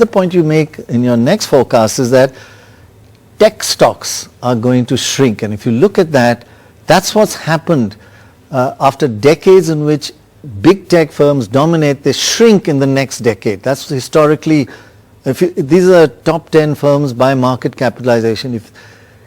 The point you make in your next forecast is that tech stocks are going to shrink, and if you look at that, that's what's happened after decades in which big tech firms dominate. They shrink in the next decade. That's historically, these are top 10 firms by market capitalization. If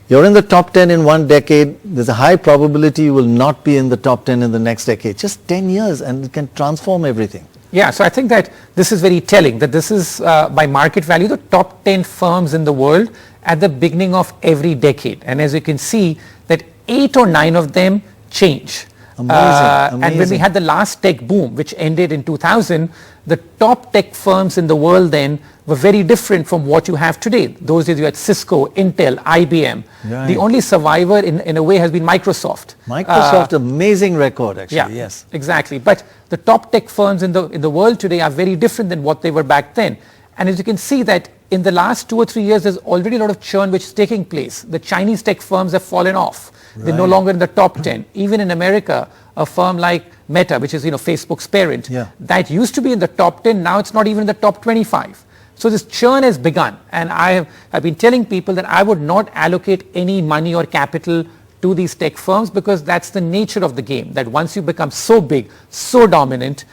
you're in the top 10 in one decade, there's a high probability you will not be in the top 10 in the next decade. Just 10 years and it can transform everything. Yeah, so I think that this is very telling, that this is by market value the top 10 firms in the world at the beginning of every decade. And as you can see, that 8 or 9 of them change. Amazing. And when we had the last tech boom, which ended in 2000, the top tech firms in the world then were very different from what you have today. Those days you had Cisco, Intel, IBM. Right. The only survivor in a way has been Microsoft. Microsoft, amazing record actually, yeah, yes. Exactly. But the top tech firms in the world today are very different than what they were back then. And as you can see that in the last 2 or 3 years, there's already a lot of churn which is taking place. The Chinese tech firms have fallen off. Right. They're no longer in the top 10. Even in America, a firm like Meta, which is Facebook's parent, that used to be in the top 10, now it's not even in the top 25. So this churn has begun, and I've been telling people that I would not allocate any money or capital to these tech firms, because that's the nature of the game, that once you become so big, so dominant,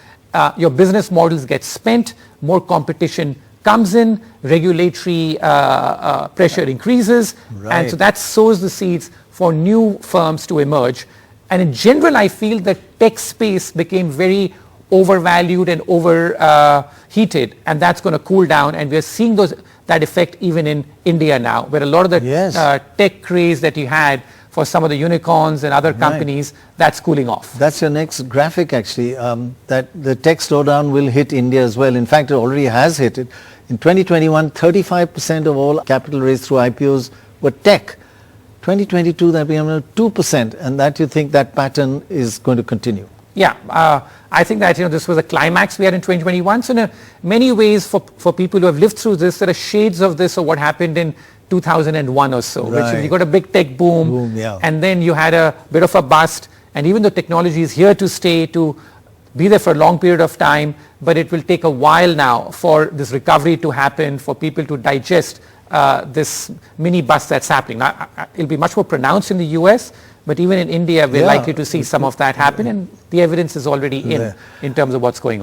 your business models get spent, more competition comes in, regulatory pressure increases, and so that sows the seeds for new firms to emerge. And in general, I feel that tech space became very overvalued and overheated, and that's going to cool down, and we're seeing that effect even in India now, where a lot of the tech craze that you had for some of the unicorns and other companies, that's cooling off. That's your next graphic actually, that the tech slowdown will hit India as well. In fact, it already has hit it. In 2021, 35% of all capital raised through IPOs were tech. 2022, that became 2%, and that you think that pattern is going to continue? Yeah, I think that this was a climax we had in 2021. So in many ways, for people who have lived through this, there are shades of this of what happened in 2001 or so, which you got a big tech boom, and then you had a bit of a bust, and even though technology is here to stay, to be there for a long period of time, but it will take a while now for this recovery to happen, for people to digest this mini bust that's happening. Now, it'll be much more pronounced in the US, but even in India, we're likely to see some of that happen, and the evidence is already in terms of what's going on.